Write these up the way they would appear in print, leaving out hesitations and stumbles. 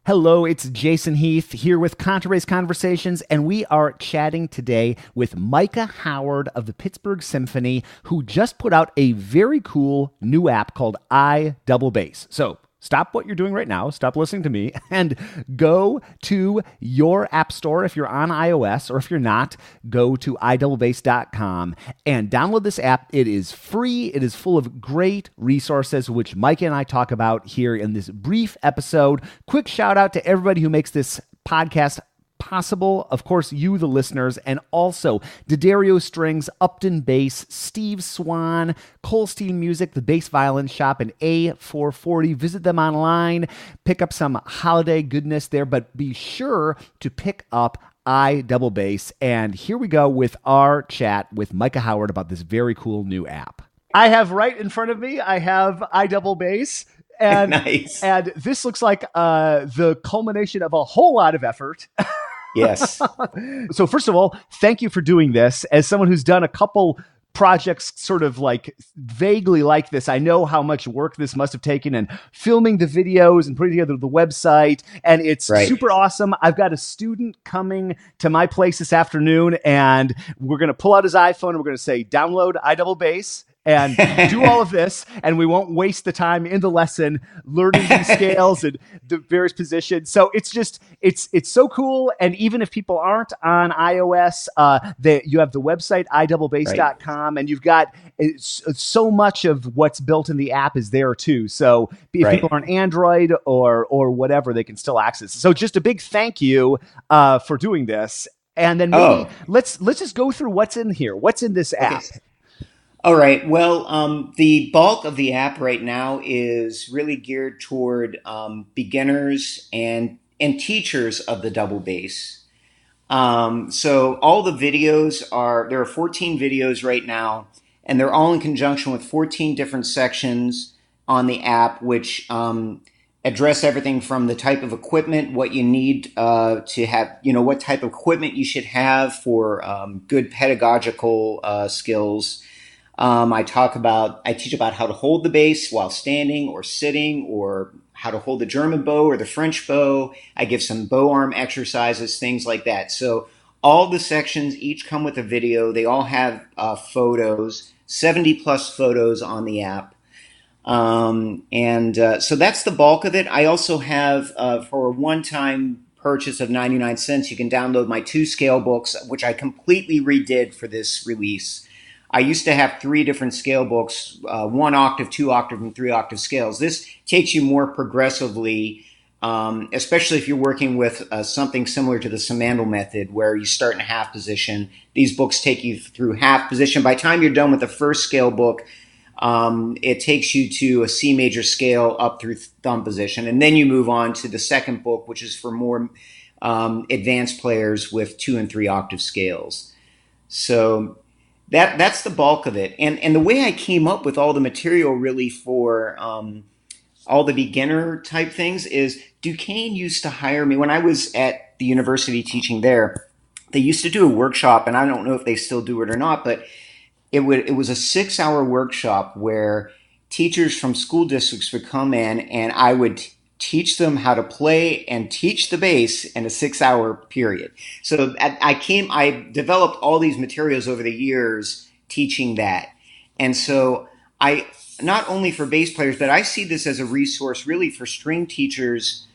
Hello, it's Jason Heath here with Contrabass Conversations, and we are chatting today with Micah Howard of the Pittsburgh Symphony, who just put out a very cool new app called iDouble. So stop what you're doing right now, stop listening to me, and go to your app store if you're on iOS, or if you're not, go to iDoubleBass.com and download this app. It is free. It is full of great resources, which Micah and I talk about here in this brief episode. Quick shout out to everybody who makes this podcast possible. Of course, you, the listeners, and also D'Addario Strings, Upton Bass, Steve Swan, Colstein Music, the Bass Violin Shop, and A440. Visit them online, pick up some holiday goodness there, but be sure to pick up iDouble. And here we go with our chat with Micah Howard about this very cool new app. I have right in front of me, I have iDouble. And, nice. And this looks like the culmination of a whole lot of effort. Yes. So first of all, thank you for doing this. As someone who's done a couple projects sort of like vaguely like this, I know how much work this must have taken, and filming the videos and putting together the website, and it's super awesome. I've got a student coming to my place this afternoon, and we're going to pull out his iPhone and we're going to say, download iDouble and do all of this, and we won't waste the time in the lesson learning these scales and the various positions. So it's just, it's so cool. And even if people aren't on iOS, you have the website, iDoubleBass.com, and you've got so much of what's built in the app is there too. So if people are on Android or whatever, they can still access it. So just a big thank you for doing this. And then maybe let's just go through what's in here. What's in this app? Okay. All right. Well, the bulk of the app right now is really geared toward beginners and teachers of the double bass. So all the videos there are 14 videos right now, and they're all in conjunction with 14 different sections on the app, which address everything from the type of equipment, what you need to have, what type of equipment you should have for good pedagogical skills. I teach about how to hold the bass while standing or sitting, or how to hold the German bow or the French bow. I give some bow arm exercises, things like that. So all the sections each come with a video. They all have photos, 70 plus photos on the app. So that's the bulk of it. I also have, for a one-time purchase of 99 cents, you can download my 2 scale books, which I completely redid for this release. I used to have 3 different scale books, 1 octave, 2 octave, and 3 octave scales. This takes you more progressively, especially if you're working with something similar to the Simandl method, where you start in half position. These books take you through half position. By the time you're done with the first scale book, it takes you to a C major scale up through thumb position. And then you move on to the second book, which is for more advanced players with 2 and 3 octave scales. So that's the bulk of it. And the way I came up with all the material really for all the beginner type things is Duquesne used to hire me when I was at the university teaching there. They used to do a workshop, and I don't know if they still do it or not, but it was a 6-hour workshop where teachers from school districts would come in, and I would teach them how to play and teach the bass in a 6-hour period. So I developed all these materials over the years teaching that. And so not only for bass players, but I see this as a resource really for string teachers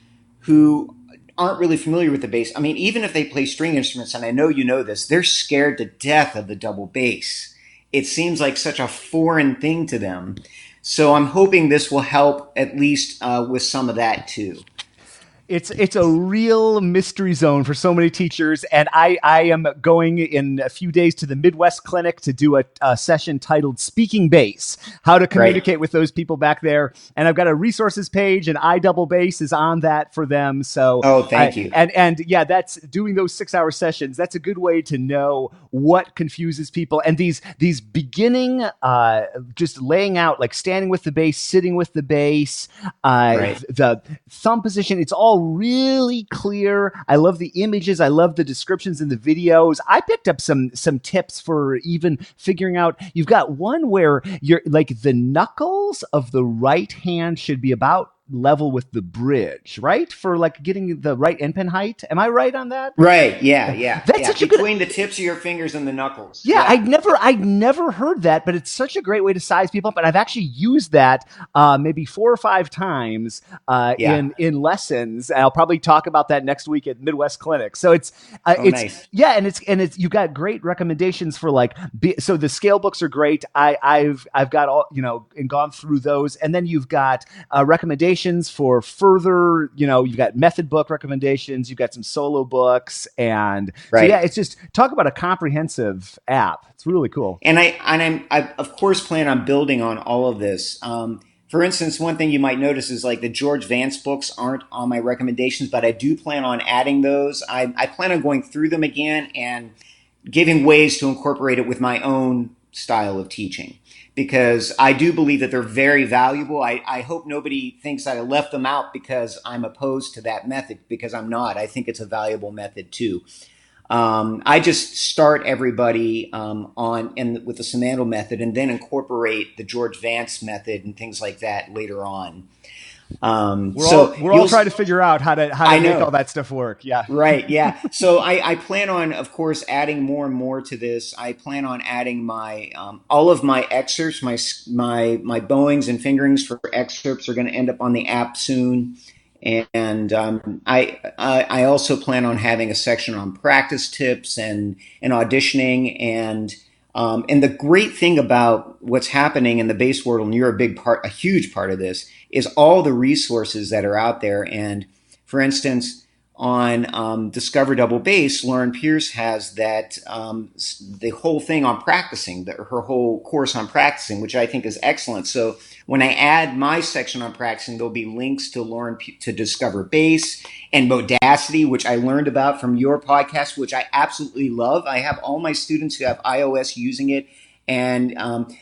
who aren't really familiar with the bass. I mean, even if they play string instruments, and I know you know this, they're scared to death of the double bass. It seems like such a foreign thing to them. So I'm hoping this will help at least with some of that too. It's a real mystery zone for so many teachers, and I am going in a few days to the Midwest Clinic to do a session titled Speaking Bass, how to communicate with those people back there. And I've got a resources page, and iDouble is on that for them. So thank you. And yeah, that's doing those 6-hour sessions. That's a good way to know what confuses people. And these beginning, just laying out, like standing with the bass, sitting with the bass, the thumb position, it's all really clear. I love the images. I love the descriptions in the videos. I picked up some tips for even figuring out. You've got one where you're like the knuckles of the right hand should be about level with the bridge, right? For like getting the right end pin height. Am I right on that? Right. Yeah. Yeah. That's Yeah. such a good. Between the tips of your fingers and the knuckles. Yeah, Yeah. I'd never heard that, but it's such a great way to size people up. And I've actually used that maybe 4 or 5 times Yeah. in lessons. I'll probably talk about that next week at Midwest Clinic. So Oh, it's nice. yeah, and it's you got great recommendations for like so the scale books are great. I've got all and gone through those, and then you've got recommendations for further. You've got method book recommendations. You've got some solo books, and so yeah, Right. it's just talk about a comprehensive app. It's really cool. And I of course plan on building on all of this. For instance, one thing you might notice is like the George Vance books aren't on my recommendations, but I do plan on adding those. I plan on going through them again and giving ways to incorporate it with my own style of teaching, because I do believe that they're very valuable. I hope nobody thinks that I left them out because I'm opposed to that method, because I'm not. I think it's a valuable method too. I just start everybody with the Simandl method, and then incorporate the George Vance method and things like that later on. We're all trying to figure out how to make all that stuff work. Yeah. Right. Yeah. So I plan on, of course, adding more and more to this. I plan on adding my all of my excerpts, my bowings and fingerings for excerpts are going to end up on the app soon. And I also plan on having a section on practice tips and auditioning, and the great thing about what's happening in the bass world, and you're a huge part of this, is all the resources that are out there. And for instance, on Discover Double Bass, Lauren Pierce has that the whole thing on practicing, her whole course on practicing, which I think is excellent. So when I add my section on practicing, there'll be links to to Discover Bass and Modacity, which I learned about from your podcast, which I absolutely love. I have all my students who have iOS using it. And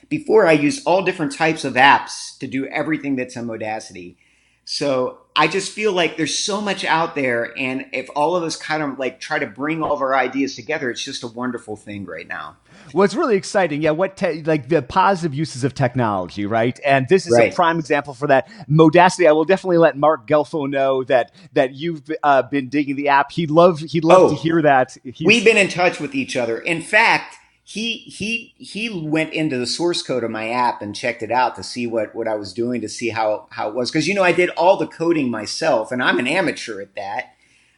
before, I used all different types of apps to do everything that's in Modacity. So I just feel like there's so much out there, and if all of us kind of like try to bring all of our ideas together, it's just a wonderful thing right now. Well, it's really exciting. Yeah, like the positive uses of technology, right? And this is a Right. prime example for that. Modacity. I will definitely let Mark Gelfo know that you've been digging the app. He'd love to Oh, hear that. we've been in touch with each other. In fact, he went into the source code of my app and checked it out to see what I was doing, to see how it was. Because I did all the coding myself, and I'm an amateur at that.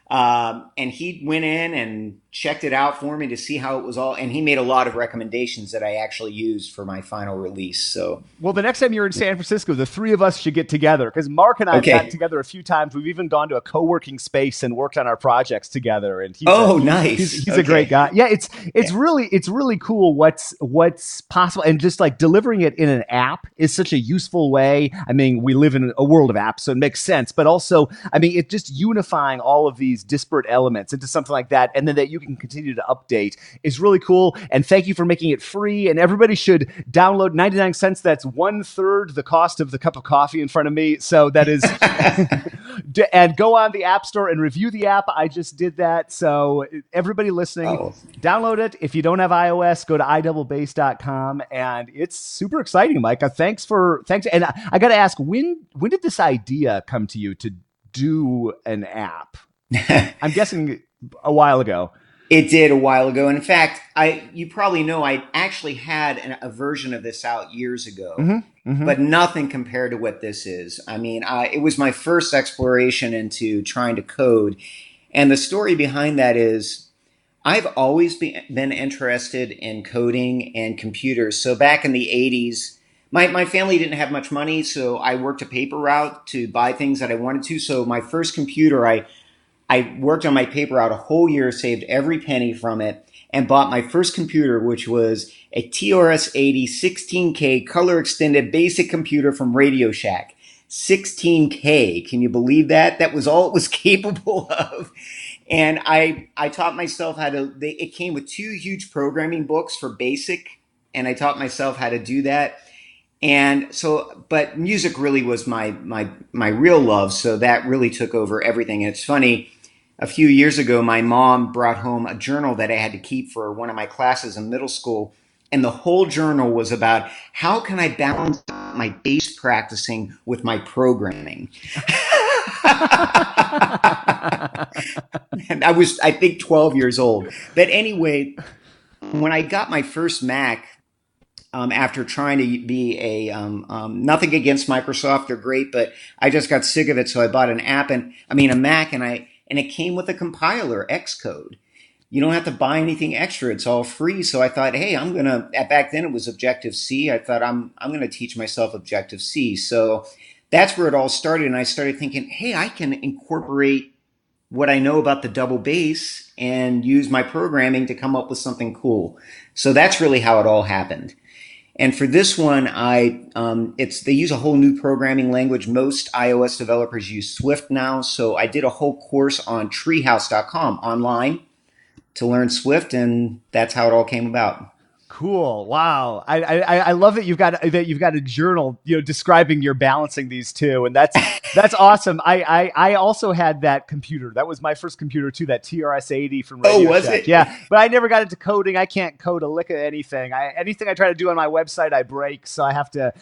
And he went in and checked it out for me to see how it was all, and he made a lot of recommendations that I actually used for my final release. So, well, the next time you're in San Francisco, the three of us should get together, because Mark and I have gotten okay. together a few times. We've even gone to a co-working space and worked on our projects together. And Oh, nice. he's a great Okay. guy. Yeah, it's Yeah. really cool what's possible, and just like delivering it in an app is such a useful way. I mean, we live in a world of apps, so it makes sense. But also, I mean, it's just unifying all of these disparate elements into something like that, and then that you can continue to update is really cool. And thank you for making it free. And everybody should download 99 cents. That's 1/3 the cost of the cup of coffee in front of me. So that is, and go on the App Store and review the app. I just did that. So everybody listening, Oh, download it. If you don't have iOS, go to iDoubleBass.com, and it's super exciting, Micah. Thanks. And I got to ask, when did this idea come to you to do an app? I'm guessing a while ago. it did a while ago. And in fact, you probably know I actually had a version of this out years ago, but nothing compared to what this is. I mean, it was my first exploration into trying to code. And the story behind that is I've always been interested in coding and computers. So back in the 80s, my family didn't have much money, so I worked a paper route to buy things that I wanted to. So my first computer, I worked on my paper route a whole year, saved every penny from it, and bought my first computer, which was a TRS-80 16K color extended basic computer from Radio Shack. 16K. Can you believe that? That was all it was capable of. And I taught myself it came with 2 huge programming books for basic, and I taught myself how to do that. And so, but music really was my real love. So that really took over everything. And it's funny, a few years ago, my mom brought home a journal that I had to keep for one of my classes in middle school. And the whole journal was about how can I balance my bass practicing with my programming. And I think, 12 years old. But anyway, when I got my first Mac, after trying to be nothing against Microsoft, they're great, but I just got sick of it. So I bought a Mac, and it came with a compiler, Xcode. You don't have to buy anything extra. It's all free. So I thought, hey, back then it was Objective-C. I thought I'm going to teach myself Objective-C. So that's where it all started. And I started thinking, hey, I can incorporate what I know about the double bass and use my programming to come up with something cool. So that's really how it all happened. And for this one, they use a whole new programming language. Most iOS developers use Swift now. So I did a whole course on treehouse.com online to learn Swift, and that's how it all came about. Cool. Wow. I love that you've got a journal, describing your balancing these two. And that's awesome. I also had that computer. That was my first computer too, that TRS-80 from Radio was Shack. it? Yeah. But I never got into coding. I can't code a lick of anything. Anything I try to do on my website, I break. So I have to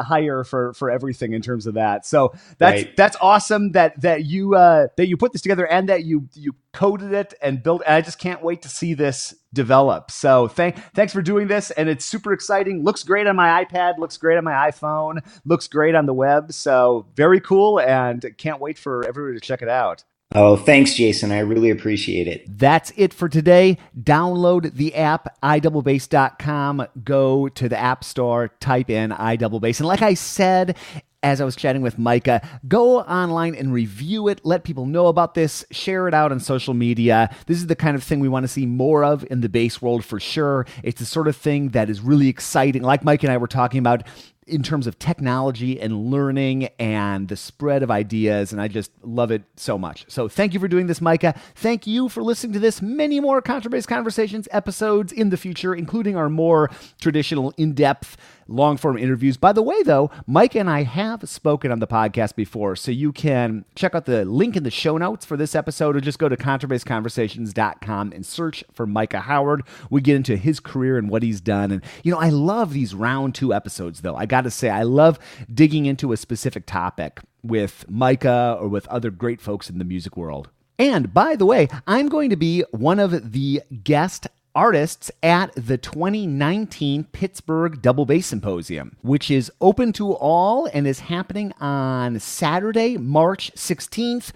hire for everything in terms of that. So that's awesome that you put this together and that you coded it and built. And I just can't wait to see this develop. So thanks for doing this, and it's super exciting. Looks great on my iPad, looks great on my iPhone, looks great on the web. So very cool, and can't wait for everybody to check it out. Oh, thanks, Jason. I really appreciate it. That's it for today. Download the app, iDoubleBass.com. Go to the App Store, type in iDoubleBass. And like I said, as I was chatting with Micah, go online and review it. Let people know about this. Share it out on social media. This is the kind of thing we want to see more of in the bass world for sure. It's the sort of thing that is really exciting. Like Mike and I were talking about in terms of technology and learning and the spread of ideas, and I just love it so much. So thank you for doing this, Micah. Thank you for listening to this. Many more Contrabass Conversations episodes in the future, including our more traditional, in-depth, long-form interviews. By the way, though, Mike and I have spoken on the podcast before, so you can check out the link in the show notes for this episode, or just go to contrabassconversations.com and search for Micah Howard. We get into his career and what he's done. And, I love these round 2 episodes, though. I got to say, I love digging into a specific topic with Micah or with other great folks in the music world. And by the way, I'm going to be one of the guest artists at the 2019 Pittsburgh Double Bass Symposium, which is open to all and is happening on Saturday, March 16th.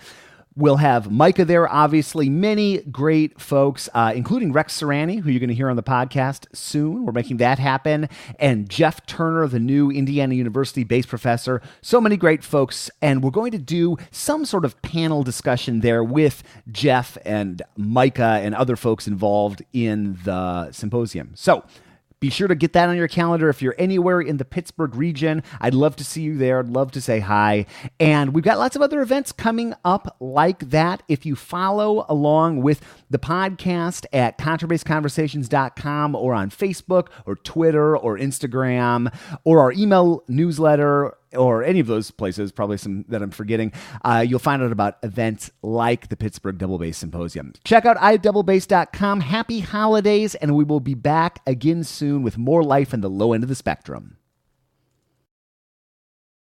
We'll have Micah there, obviously, many great folks, including Rex Serrani, who you're going to hear on the podcast soon. We're making that happen. And Jeff Turner, the new Indiana University bass professor. So many great folks. And we're going to do some sort of panel discussion there with Jeff and Micah and other folks involved in the symposium. So be sure to get that on your calendar if you're anywhere in the Pittsburgh region. I'd love to see you there. I'd love to say hi. And we've got lots of other events coming up like that. If you follow along with the podcast at contrabassconversations.com or on Facebook or Twitter or Instagram or our email newsletter or any of those places, probably some that I'm forgetting, you'll find out about events like the Pittsburgh Double Bass Symposium. Check out iDoubleBass.com. Happy holidays, and we will be back again soon with more life in the low end of the spectrum.